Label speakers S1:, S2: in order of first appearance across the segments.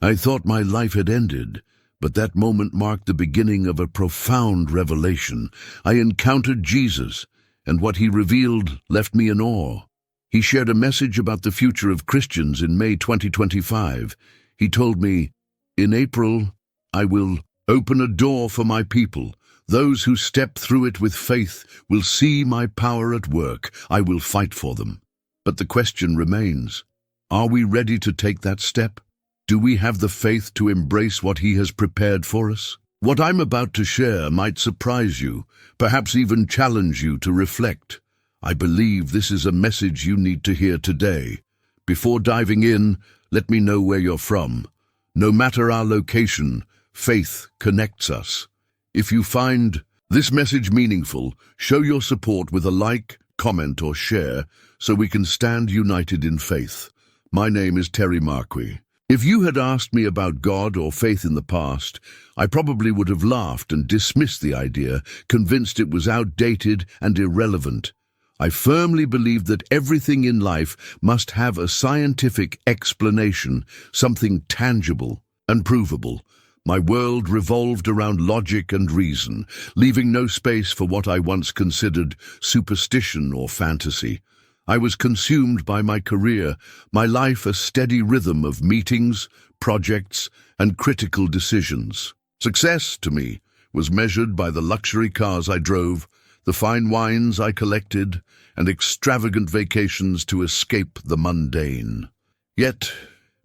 S1: I thought my life had ended, but that moment marked the beginning of a profound revelation. I encountered Jesus, and what he revealed left me in awe. He shared a message about the future of Christians in May 2025. He told me, "In April, I will open a door for my people. Those who step through it with faith will see my power at work. I will fight for them." But the question remains, are we ready to take that step? Do we have the faith to embrace what he has prepared for us? What I'm about to share might surprise you, perhaps even challenge you to reflect. I believe this is a message you need to hear today. Before diving in, let me know where you're from. No matter our location, faith connects us. If you find this message meaningful, show your support with a like, comment, or share so we can stand united in faith. My name is Marquy. If you had asked me about God or faith in the past, I probably would have laughed and dismissed the idea, convinced it was outdated and irrelevant. I firmly believe that everything in life must have a scientific explanation, something tangible and provable. My world revolved around logic and reason, leaving no space for what I once considered superstition or fantasy. I was consumed by my career, my life a steady rhythm of meetings, projects, and critical decisions. Success, to me, was measured by the luxury cars I drove, the fine wines I collected, and extravagant vacations to escape the mundane. Yet,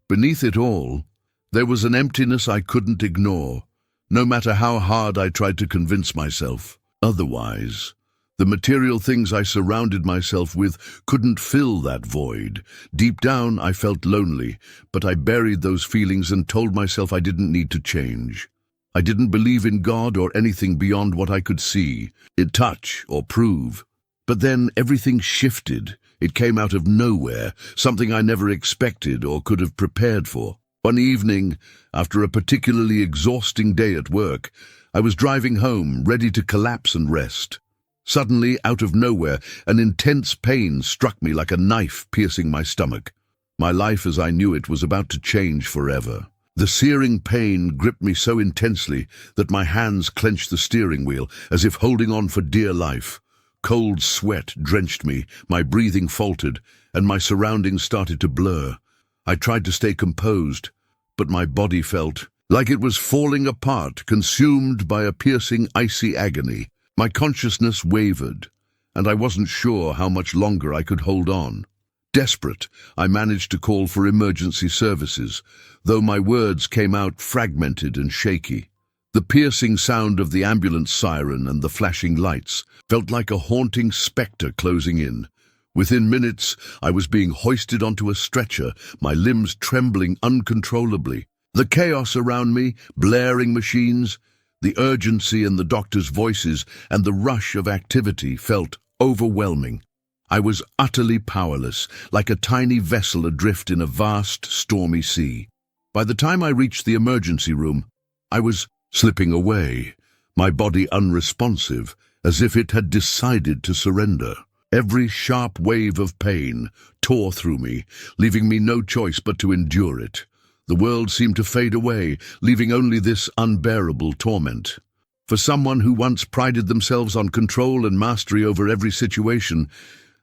S1: beneath it all, there was an emptiness I couldn't ignore, no matter how hard I tried to convince myself otherwise. The material things I surrounded myself with couldn't fill that void. Deep down, I felt lonely, but I buried those feelings and told myself I didn't need to change. I didn't believe in God or anything beyond what I could see, touch, or prove. But then everything shifted. It came out of nowhere, something I never expected or could have prepared for. One evening, after a particularly exhausting day at work, I was driving home, ready to collapse and rest. Suddenly, out of nowhere, an intense pain struck me like a knife piercing my stomach. My life as I knew it was about to change forever. The searing pain gripped me so intensely that my hands clenched the steering wheel, as if holding on for dear life. Cold sweat drenched me, my breathing faltered, and my surroundings started to blur. I tried to stay composed, but my body felt like it was falling apart, consumed by a piercing, icy agony. My consciousness wavered, and I wasn't sure how much longer I could hold on. Desperate, I managed to call for emergency services, though my words came out fragmented and shaky. The piercing sound of the ambulance siren and the flashing lights felt like a haunting specter closing in. Within minutes, I was being hoisted onto a stretcher, my limbs trembling uncontrollably. The chaos around me, blaring machines, the urgency in the doctors' voices, and the rush of activity felt overwhelming. I was utterly powerless, like a tiny vessel adrift in a vast, stormy sea. By the time I reached the emergency room, I was slipping away, my body unresponsive, as if it had decided to surrender. Every sharp wave of pain tore through me, leaving me no choice but to endure it. The world seemed to fade away, leaving only this unbearable torment. For someone who once prided themselves on control and mastery over every situation,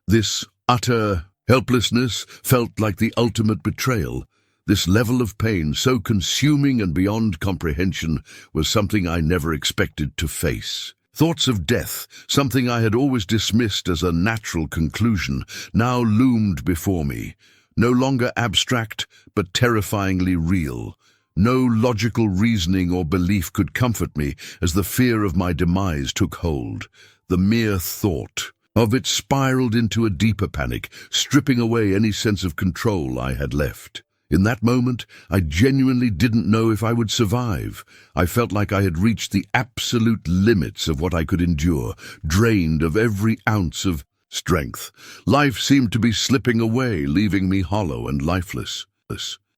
S1: this utter helplessness felt like the ultimate betrayal. This level of pain, so consuming and beyond comprehension, was something I never expected to face. Thoughts of death, something I had always dismissed as a natural conclusion, now loomed before me. No longer abstract, but terrifyingly real. No logical reasoning or belief could comfort me as the fear of my demise took hold. The mere thought of it spiraled into a deeper panic, stripping away any sense of control I had left. In that moment, I genuinely didn't know if I would survive. I felt like I had reached the absolute limits of what I could endure, drained of every ounce of strength. Life seemed to be slipping away, leaving me hollow and lifeless.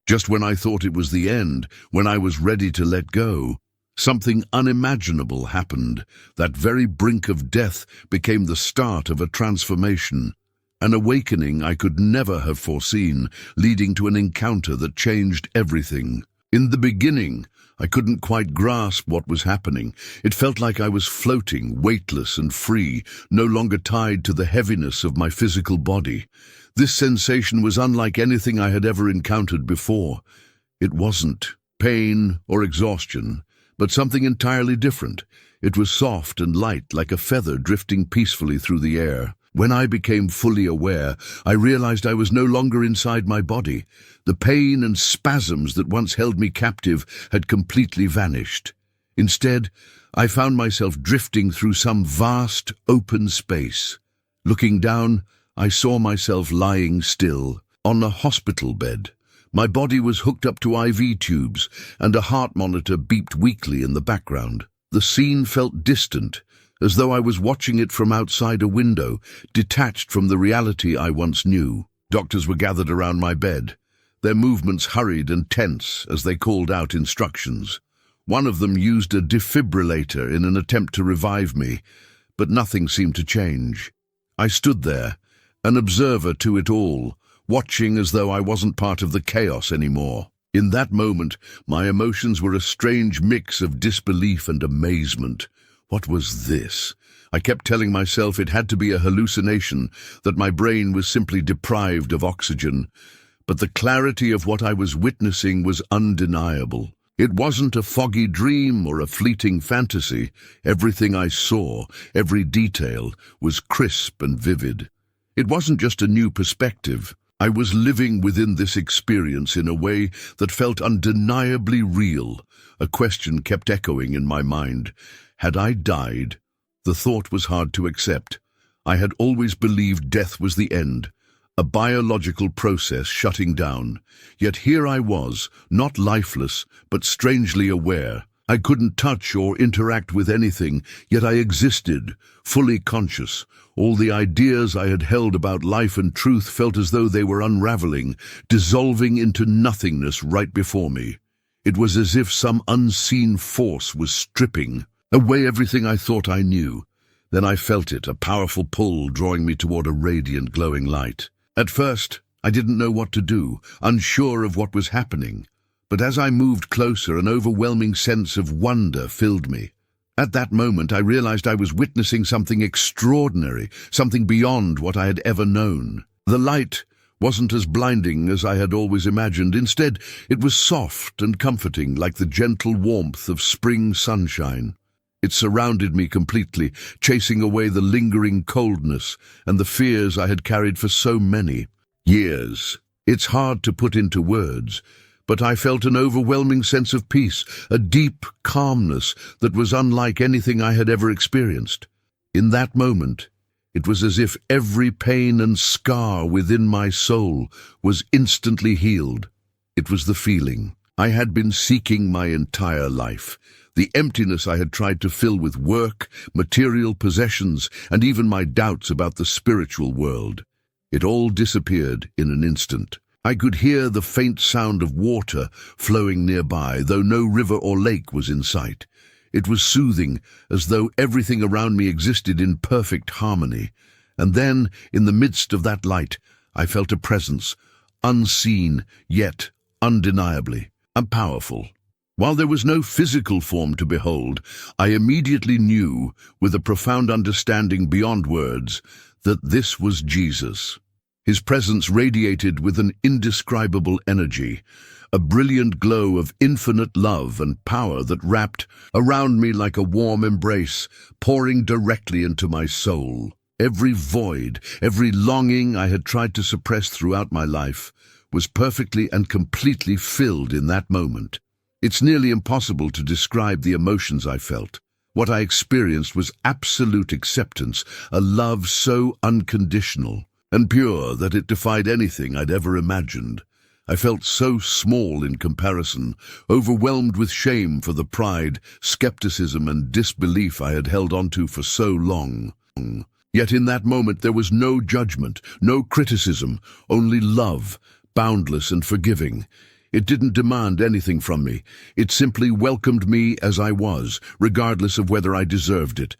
S1: Just when I thought it was the end, when I was ready to let go, something unimaginable happened. That very brink of death became the start of a transformation. An awakening I could never have foreseen, leading to an encounter that changed everything. In the beginning, I couldn't quite grasp what was happening. It felt like I was floating, weightless and free, no longer tied to the heaviness of my physical body. This sensation was unlike anything I had ever encountered before. It wasn't pain or exhaustion, but something entirely different. It was soft and light, like a feather drifting peacefully through the air. When I became fully aware, I realized I was no longer inside my body. The pain and spasms that once held me captive had completely vanished. Instead, I found myself drifting through some vast, open space. Looking down, I saw myself lying still, on a hospital bed. My body was hooked up to IV tubes, and a heart monitor beeped weakly in the background. The scene felt distant, as though I was watching it from outside a window, detached from the reality I once knew. Doctors were gathered around my bed, their movements hurried and tense as they called out instructions. One of them used a defibrillator in an attempt to revive me, but nothing seemed to change. I stood there, an observer to it all, watching as though I wasn't part of the chaos anymore. In that moment, my emotions were a strange mix of disbelief and amazement. What was this? I kept telling myself it had to be a hallucination, that my brain was simply deprived of oxygen. But the clarity of what I was witnessing was undeniable. It wasn't a foggy dream or a fleeting fantasy. Everything I saw, every detail, was crisp and vivid. It wasn't just a new perspective. I was living within this experience in a way that felt undeniably real. A question kept echoing in my mind. Had I died? The thought was hard to accept. I had always believed death was the end, a biological process shutting down. Yet here I was, not lifeless, but strangely aware. I couldn't touch or interact with anything, yet I existed, fully conscious. All the ideas I had held about life and truth felt as though they were unraveling, dissolving into nothingness right before me. It was as if some unseen force was stripping away everything I thought I knew. Then I felt it, a powerful pull drawing me toward a radiant, glowing light. At first, I didn't know what to do, unsure of what was happening. But as I moved closer, an overwhelming sense of wonder filled me. At that moment, I realized I was witnessing something extraordinary, something beyond what I had ever known. The light wasn't as blinding as I had always imagined. Instead, it was soft and comforting, like the gentle warmth of spring sunshine. It surrounded me completely, chasing away the lingering coldness and the fears I had carried for so many years. It's hard to put into words, but I felt an overwhelming sense of peace, a deep calmness that was unlike anything I had ever experienced. In that moment, it was as if every pain and scar within my soul was instantly healed. It was the feeling I had been seeking my entire life. The emptiness I had tried to fill with work, material possessions, and even my doubts about the spiritual world. It all disappeared in an instant. I could hear the faint sound of water flowing nearby, though no river or lake was in sight. It was soothing, as though everything around me existed in perfect harmony. And then, in the midst of that light, I felt a presence, unseen, yet undeniably powerful. While there was no physical form to behold, I immediately knew, with a profound understanding beyond words, that this was Jesus. His presence radiated with an indescribable energy, a brilliant glow of infinite love and power that wrapped around me like a warm embrace, pouring directly into my soul. Every void, every longing I had tried to suppress throughout my life, was perfectly and completely filled in that moment. It's nearly impossible to describe the emotions I felt. What I experienced was absolute acceptance, a love so unconditional and pure that it defied anything I'd ever imagined. I felt so small in comparison, overwhelmed with shame for the pride, skepticism, and disbelief I had held onto for so long. Yet in that moment there was no judgment, no criticism, only love, boundless and forgiving. It didn't demand anything from me. It simply welcomed me as I was, regardless of whether I deserved it.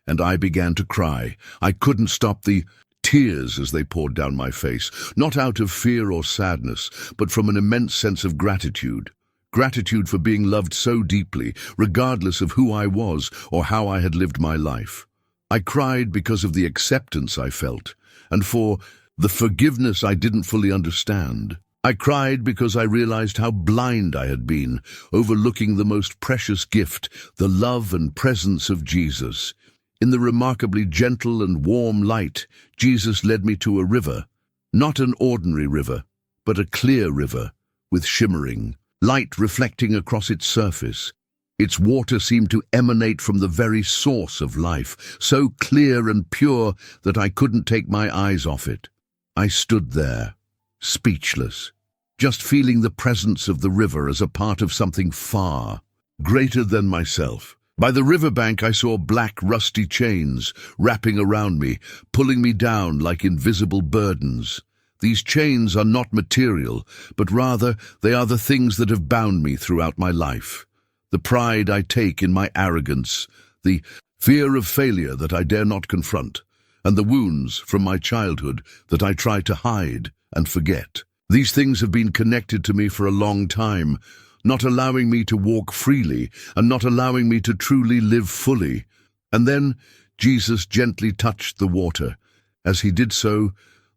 S1: And I began to cry. I couldn't stop the tears as they poured down my face, not out of fear or sadness, but from an immense sense of gratitude. gratitude for being loved so deeply, regardless of who I was or how I had lived my life. I cried because of the acceptance I felt, and for the forgiveness I didn't fully understand. I cried because I realized how blind I had been, overlooking the most precious gift, the love and presence of Jesus. In the remarkably gentle and warm light, Jesus led me to a river, not an ordinary river, but a clear river, with shimmering light reflecting across its surface. Its water seemed to emanate from the very source of life, so clear and pure that I couldn't take my eyes off it. I stood there, speechless, just feeling the presence of the river as a part of something far greater than myself. By the riverbank I saw black, rusty chains wrapping around me, pulling me down like invisible burdens. These chains are not material, but rather they are the things that have bound me throughout my life. The pride I take in my arrogance, the fear of failure that I dare not confront, and the wounds from my childhood that I try to hide and forget. These things have been connected to me for a long time, not allowing me to walk freely and not allowing me to truly live fully. And then Jesus gently touched the water. As he did so,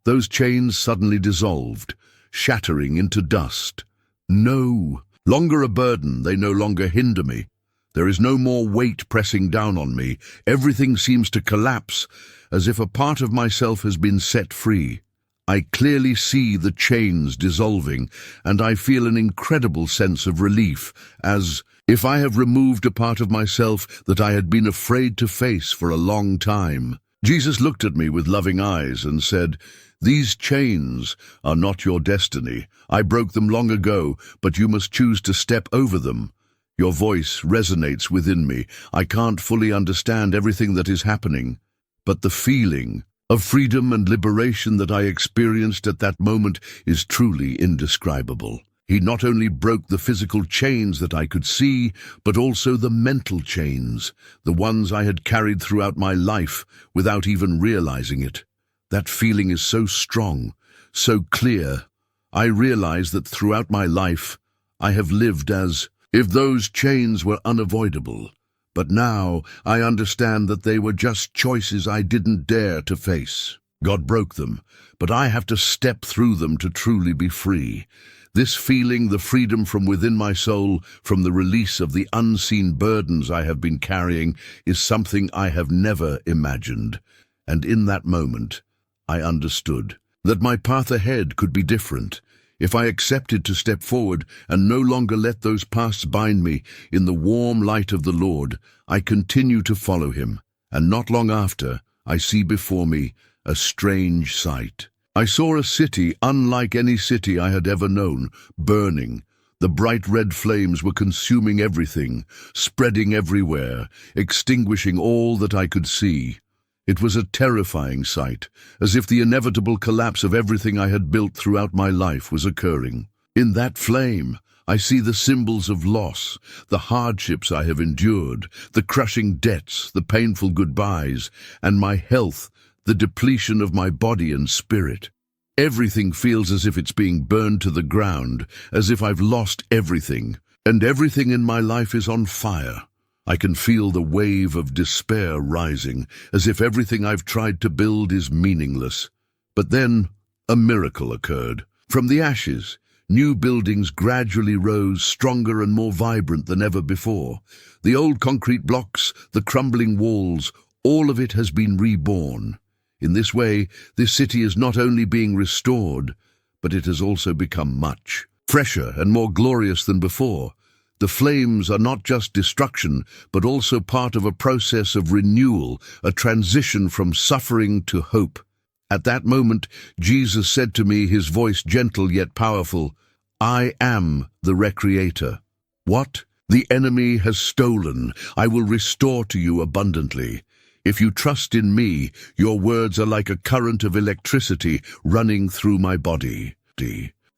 S1: those chains suddenly dissolved, shattering into dust. No longer a burden, they no longer hinder me. There is no more weight pressing down on me. Everything seems to collapse, as if a part of myself has been set free. I clearly see the chains dissolving, and I feel an incredible sense of relief, as if I have removed a part of myself that I had been afraid to face for a long time. Jesus looked at me with loving eyes and said, "These chains are not your destiny. I broke them long ago, but you must choose to step over them." Your voice resonates within me. I can't fully understand everything that is happening, but the feeling of freedom and liberation that I experienced at that moment is truly indescribable. He not only broke the physical chains that I could see, but also the mental chains, the ones I had carried throughout my life without even realizing it. That feeling is so strong, so clear. I realize that throughout my life, I have lived as if those chains were unavoidable. But now I understand that they were just choices I didn't dare to face. God broke them, but I have to step through them to truly be free. This feeling, the freedom from within my soul, from the release of the unseen burdens I have been carrying, is something I have never imagined. And in that moment, I understood that my path ahead could be different. If I accepted to step forward and no longer let those pasts bind me, in the warm light of the Lord, I continue to follow him. And not long after, I see before me a strange sight. I saw a city unlike any city I had ever known, burning. The bright red flames were consuming everything, spreading everywhere, extinguishing all that I could see. It was a terrifying sight, as if the inevitable collapse of everything I had built throughout my life was occurring. In that flame, I see the symbols of loss, the hardships I have endured, the crushing debts, the painful goodbyes, and my health, the depletion of my body and spirit. Everything feels as if it's being burned to the ground, as if I've lost everything, and everything in my life is on fire. I can feel the wave of despair rising, as if everything I've tried to build is meaningless. But then a miracle occurred. From the ashes, new buildings gradually rose, stronger and more vibrant than ever before. The old concrete blocks, the crumbling walls, all of it has been reborn. In this way, this city is not only being restored, but it has also become much fresher and more glorious than before. The flames are not just destruction, but also part of a process of renewal, a transition from suffering to hope. At that moment, Jesus said to me, his voice gentle yet powerful, "I am the Recreator. What the enemy has stolen, I will restore to you abundantly. If you trust in me, your words are like a current of electricity running through my body."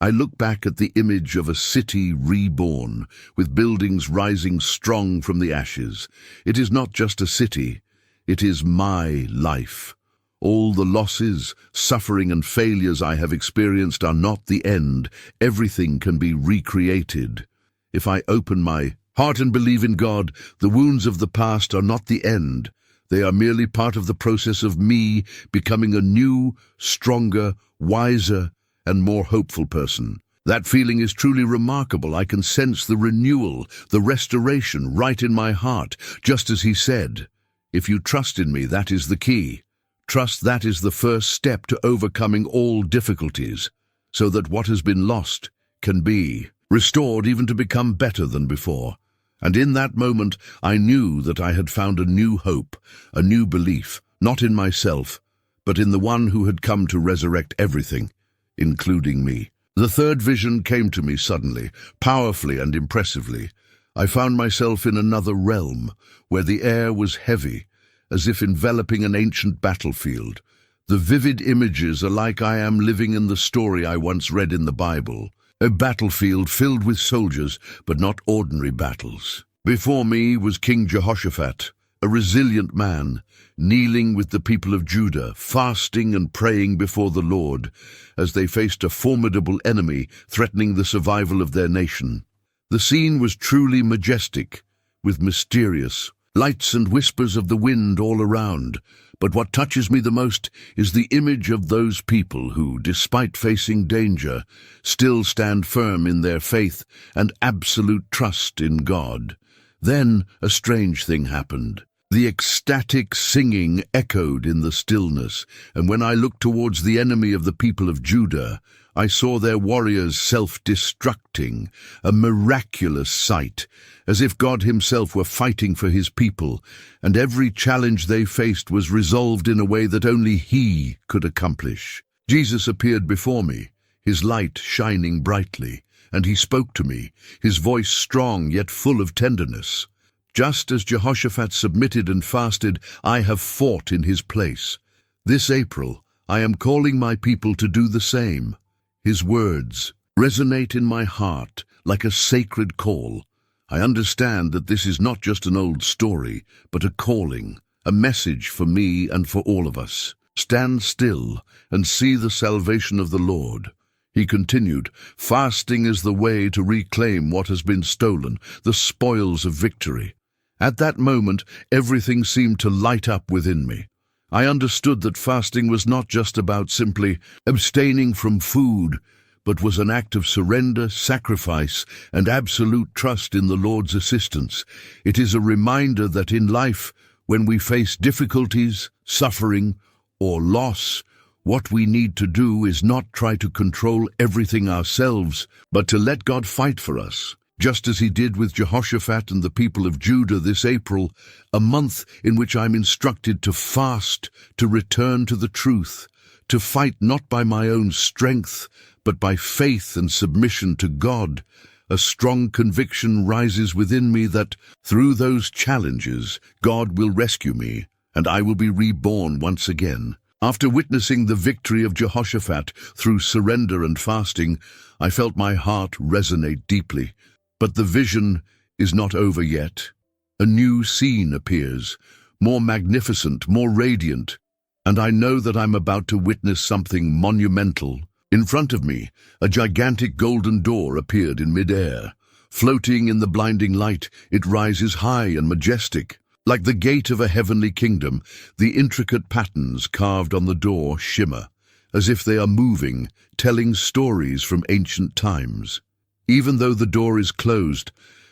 S1: I look back at the image of a city reborn, with buildings rising strong from the ashes. It is not just a city, it is my life. All the losses, suffering and failures I have experienced are not the end. Everything can be recreated. If I open my heart and believe in God, the wounds of the past are not the end. They are merely part of the process of me becoming a new, stronger, wiser, and more hopeful person. That feeling is truly remarkable. I can sense the renewal, the restoration right in my heart, just as he said. If you trust in me, that is the key. Trust, that is the first step to overcoming all difficulties, so that what has been lost can be restored, even to become better than before. And in that moment, I knew that I had found a new hope, a new belief, not in myself, but in the one who had come to resurrect everything, including me. The third vision came to me suddenly, powerfully and impressively. I found myself in another realm, where the air was heavy, as if enveloping an ancient battlefield. The vivid images are like I am living in the story I once read in the Bible, a battlefield filled with soldiers, but not ordinary battles. Before me was King Jehoshaphat, a resilient man, kneeling with the people of Judah, fasting and praying before the Lord, as they faced a formidable enemy threatening the survival of their nation. The scene was truly majestic, with mysterious lights and whispers of the wind all around. But what touches me the most is the image of those people who, despite facing danger, still stand firm in their faith and absolute trust in God. Then a strange thing happened. The ecstatic singing echoed in the stillness, and when I looked towards the enemy of the people of Judah, I saw their warriors self-destructing, a miraculous sight, as if God himself were fighting for his people, and every challenge they faced was resolved in a way that only he could accomplish. Jesus appeared before me, his light shining brightly, and he spoke to me, his voice strong yet full of tenderness. Just as Jehoshaphat submitted and fasted, I have fought in his place. This April, I am calling my people to do the same. His words resonate in my heart like a sacred call. I understand that this is not just an old story, but a calling, a message for me and for all of us. Stand still and see the salvation of the Lord. He continued, fasting is the way to reclaim what has been stolen, the spoils of victory. At that moment, everything seemed to light up within me. I understood that fasting was not just about simply abstaining from food, but was an act of surrender, sacrifice, and absolute trust in the Lord's assistance. It is a reminder that in life, when we face difficulties, suffering, or loss, what we need to do is not try to control everything ourselves, but to let God fight for us. Just as he did with Jehoshaphat and the people of Judah this April, a month in which I'm instructed to fast, to return to the truth, to fight not by my own strength, but by faith and submission to God. A strong conviction rises within me that through those challenges, God will rescue me, and I will be reborn once again. After witnessing the victory of Jehoshaphat through surrender and fasting, I felt my heart resonate deeply. But the vision is not over yet. A new scene appears, more magnificent, more radiant, and I know that I'm about to witness something monumental. In front of me, a gigantic golden door appeared in midair. Floating in the blinding light, it rises high and majestic. Like the gate of a heavenly kingdom, the intricate patterns carved on the door shimmer, as if they are moving, telling stories from ancient times. Even though the door is closed,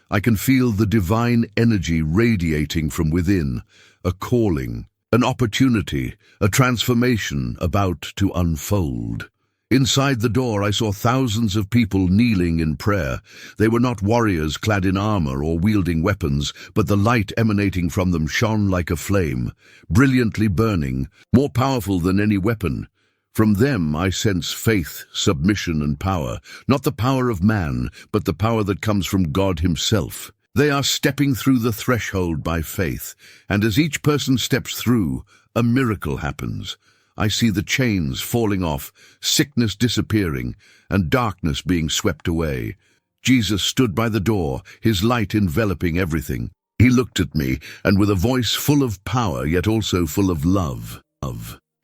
S1: I can feel the divine energy radiating from within, a calling, an opportunity, a transformation about to unfold. Inside the door, I saw thousands of people kneeling in prayer. They were not warriors clad in armor or wielding weapons, but the light emanating from them shone like a flame, brilliantly burning, more powerful than any weapon. From them I sense faith, submission, and power, not the power of man, but the power that comes from God himself. They are stepping through the threshold by faith, and as each person steps through, a miracle happens. I see the chains falling off, sickness disappearing, and darkness being swept away. Jesus stood by the door, his light enveloping everything. He looked at me, and with a voice full of power, yet also full of love.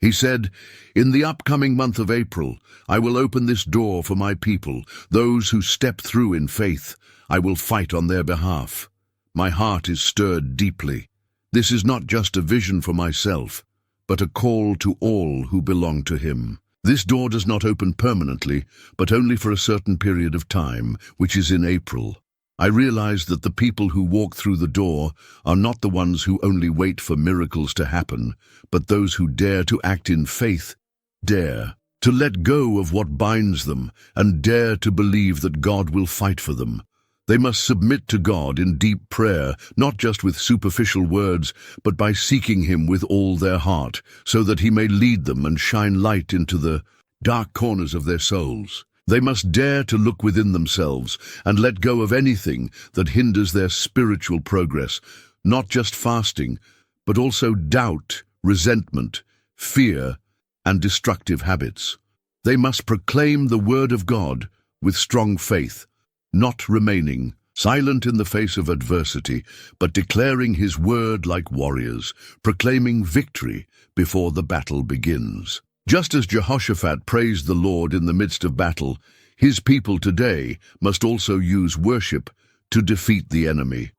S1: He said, "In the upcoming month of April, I will open this door for my people, those who step through in faith. I will fight on their behalf. My heart is stirred deeply. This is not just a vision for myself, but a call to all who belong to him. This door does not open permanently, but only for a certain period of time, which is in April. I realize that the people who walk through the door are not the ones who only wait for miracles to happen, but those who dare to act in faith, dare to let go of what binds them, and dare to believe that God will fight for them. They must submit to God in deep prayer, not just with superficial words, but by seeking him with all their heart, so that he may lead them and shine light into the dark corners of their souls. They must dare to look within themselves and let go of anything that hinders their spiritual progress, not just fasting, but also doubt, resentment, fear, and destructive habits. They must proclaim the word of God with strong faith, not remaining silent in the face of adversity, but declaring his word like warriors, proclaiming victory before the battle begins. Just as Jehoshaphat praised the Lord in the midst of battle, his people today must also use worship to defeat the enemy.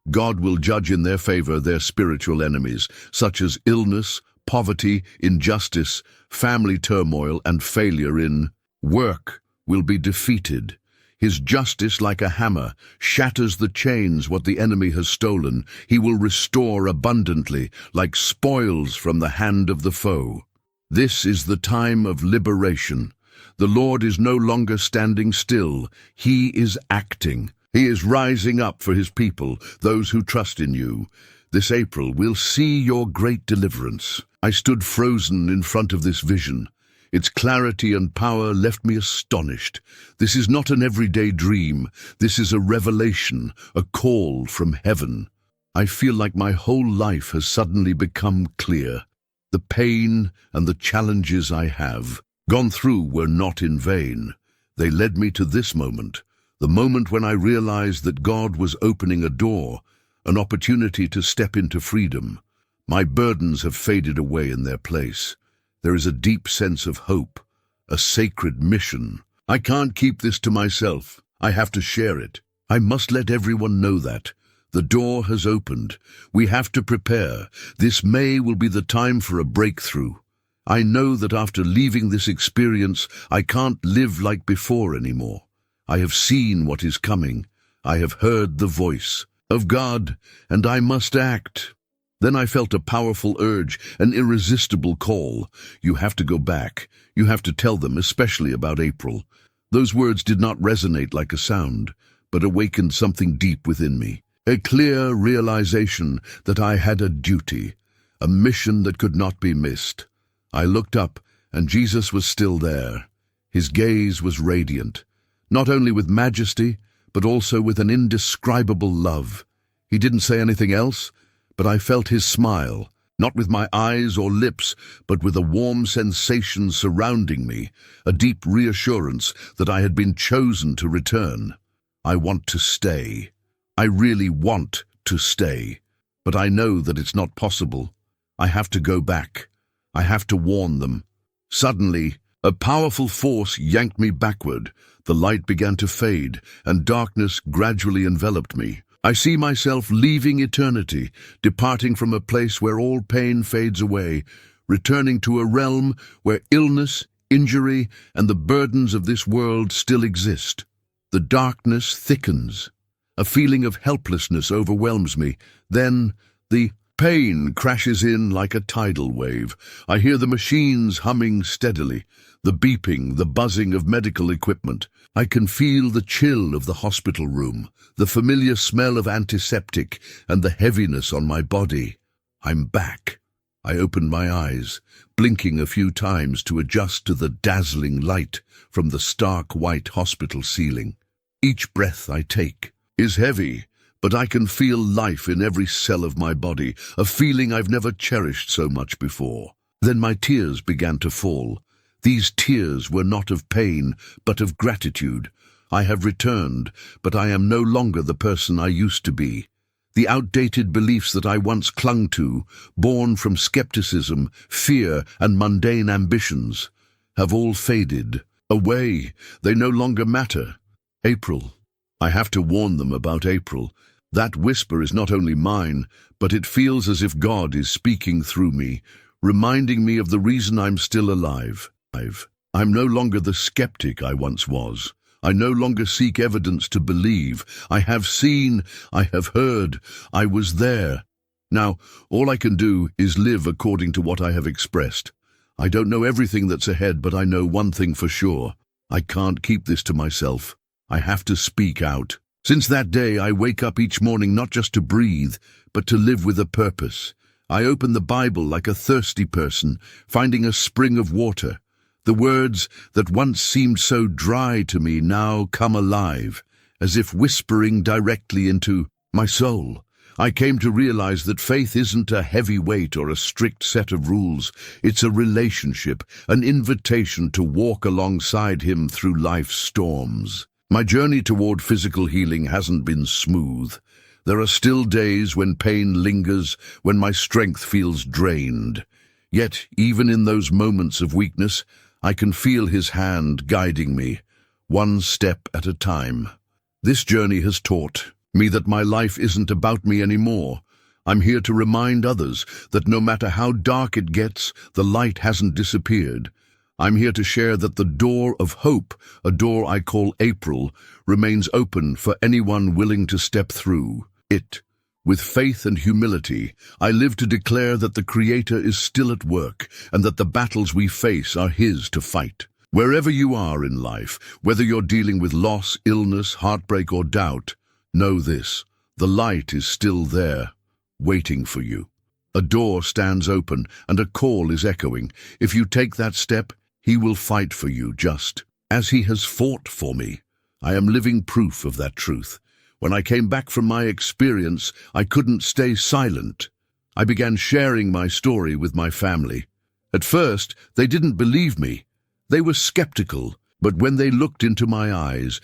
S1: God will judge in their favor their spiritual enemies, such as illness, poverty, injustice, family turmoil, and failure in work will be defeated. His justice, like a hammer, shatters the chains what the enemy has stolen. He will restore abundantly, like spoils from the hand of the foe. This is the time of liberation. The Lord is no longer standing still. He is acting. He is rising up for his people, those who trust in you. This April we'll see your great deliverance. I stood frozen in front of this vision. Its clarity and power left me astonished. This is not an everyday dream. This is a revelation, a call from heaven. I feel like my whole life has suddenly become clear. The pain and the challenges I have gone through were not in vain. They led me to this moment, the moment when I realized that God was opening a door, an opportunity to step into freedom. My burdens have faded away in their place. There is a deep sense of hope, a sacred mission. I can't keep this to myself. I have to share it. I must let everyone know that. The door has opened. We have to prepare. This May will be the time for a breakthrough. I know that after leaving this experience, I can't live like before anymore. I have seen what is coming. I have heard the voice of God, and I must act. Then I felt a powerful urge, an irresistible call. You have to go back. You have to tell them, especially about April. Those words did not resonate like a sound, but awakened something deep within me. A clear realization that I had a duty, a mission that could not be missed. I looked up, and Jesus was still there. His gaze was radiant, not only with majesty, but also with an indescribable love. He didn't say anything else, but I felt his smile, not with my eyes or lips, but with a warm sensation surrounding me, a deep reassurance that I had been chosen to return. I want to stay. I really want to stay, but I know that it's not possible. I have to go back. I have to warn them. Suddenly, a powerful force yanked me backward. The light began to fade, and darkness gradually enveloped me. I see myself leaving eternity, departing from a place where all pain fades away, returning to a realm where illness, injury, and the burdens of this world still exist. The darkness thickens. A feeling of helplessness overwhelms me. Then the pain crashes in like a tidal wave. I hear the machines humming steadily, the beeping, the buzzing of medical equipment. I can feel the chill of the hospital room, the familiar smell of antiseptic, and the heaviness on my body. I'm back. I opened my eyes, blinking a few times to adjust to the dazzling light from the stark white hospital ceiling. Each breath I take is heavy, but I can feel life in every cell of my body, a feeling I've never cherished so much before. Then my tears began to fall. These tears were not of pain, but of gratitude. I have returned, but I am no longer the person I used to be. The outdated beliefs that I once clung to, born from skepticism, fear, and mundane ambitions, have all faded away. They no longer matter. April, I have to warn them about April. That whisper is not only mine, but it feels as if God is speaking through me, reminding me of the reason I'm still alive. I'm no longer the skeptic I once was. I no longer seek evidence to believe. I have seen, I have heard, I was there. Now, all I can do is live according to what I have expressed. I don't know everything that's ahead, but I know one thing for sure. I can't keep this to myself. I have to speak out. Since that day, I wake up each morning not just to breathe, but to live with a purpose. I open the Bible like a thirsty person, finding a spring of water. The words that once seemed so dry to me now come alive, as if whispering directly into my soul. I came to realize that faith isn't a heavy weight or a strict set of rules. It's a relationship, an invitation to walk alongside Him through life's storms. My journey toward physical healing hasn't been smooth. There are still days when pain lingers, when my strength feels drained. Yet, even in those moments of weakness, I can feel His hand guiding me, one step at a time. This journey has taught me that my life isn't about me anymore. I'm here to remind others that no matter how dark it gets, the light hasn't disappeared. I'm here to share that the door of hope, a door I call April, remains open for anyone willing to step through it. With faith and humility, I live to declare that the Creator is still at work and that the battles we face are His to fight. Wherever you are in life, whether you're dealing with loss, illness, heartbreak, or doubt, know this: the light is still there, waiting for you. A door stands open and a call is echoing. If you take that step, He will fight for you just as He has fought for me. I am living proof of that truth. When I came back from my experience, I couldn't stay silent. I began sharing my story with my family. At first, they didn't believe me. They were skeptical, but when they looked into my eyes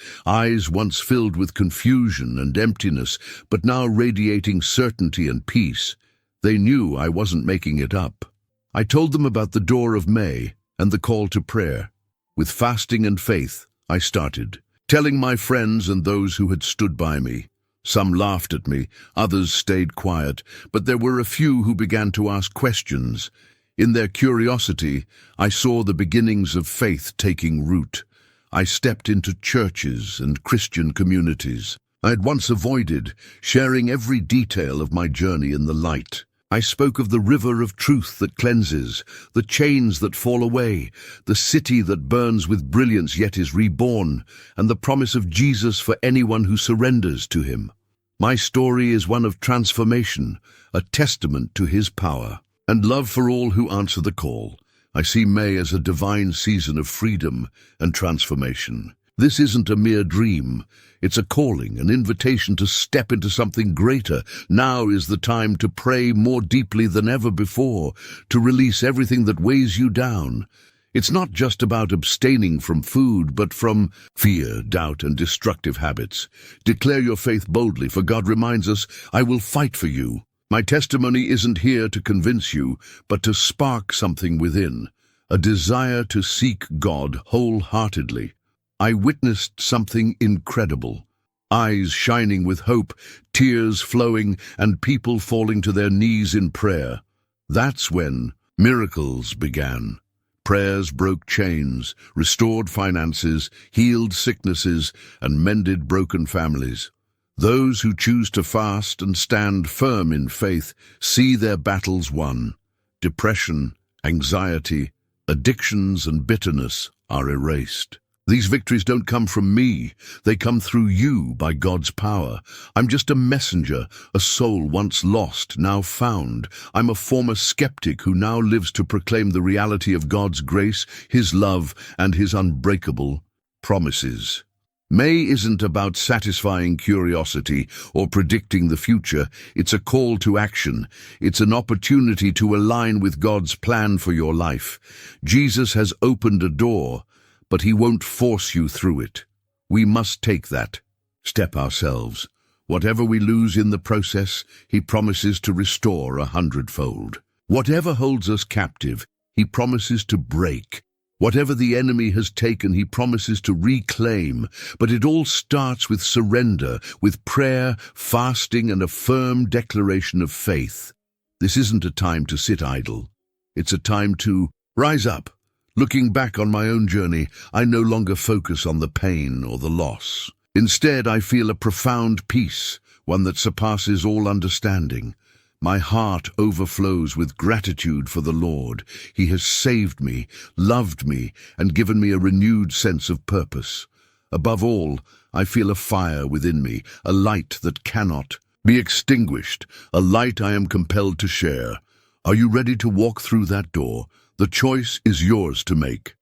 S1: once filled with confusion and emptiness, but now radiating certainty and peace, they knew I wasn't making it up. I told them about the door of May and the call to prayer. With fasting and faith, I started, telling my friends and those who had stood by me. Some laughed at me, others stayed quiet, but there were a few who began to ask questions. In their curiosity, I saw the beginnings of faith taking root. I stepped into churches and Christian communities I had once avoided, sharing every detail of my journey in the light. I spoke of the river of truth that cleanses, the chains that fall away, the city that burns with brilliance yet is reborn, and the promise of Jesus for anyone who surrenders to Him. My story is one of transformation, a testament to His power, and love for all who answer the call. I see May as a divine season of freedom and transformation. This isn't a mere dream. It's a calling, an invitation to step into something greater. Now is the time to pray more deeply than ever before, to release everything that weighs you down. It's not just about abstaining from food, but from fear, doubt, and destructive habits. Declare your faith boldly, for God reminds us, "I will fight for you." My testimony isn't here to convince you, but to spark something within, a desire to seek God wholeheartedly. I witnessed something incredible. Eyes shining with hope, tears flowing, and people falling to their knees in prayer. That's when miracles began. Prayers broke chains, restored finances, healed sicknesses, and mended broken families. Those who choose to fast and stand firm in faith see their battles won. Depression, anxiety, addictions, and bitterness are erased. These victories don't come from me. They come through you by God's power. I'm just a messenger, a soul once lost, now found. I'm a former skeptic who now lives to proclaim the reality of God's grace, His love, and His unbreakable promises. May isn't about satisfying curiosity or predicting the future. It's a call to action. It's an opportunity to align with God's plan for your life. Jesus has opened a door, but He won't force you through it. We must take that step ourselves. Whatever we lose in the process, He promises to restore 100-fold. Whatever holds us captive, He promises to break. Whatever the enemy has taken, he promises to reclaim, but it all starts with surrender, with prayer, fasting, and a firm declaration of faith. This isn't a time to sit idle. It's a time to rise up. Looking back on my own journey, I no longer focus on the pain or the loss. Instead, I feel a profound peace, one that surpasses all understanding. My heart overflows with gratitude for the Lord. He has saved me, loved me, and given me a renewed sense of purpose. Above all, I feel a fire within me, a light that cannot be extinguished, a light I am compelled to share. Are you ready to walk through that door? The choice is yours to make.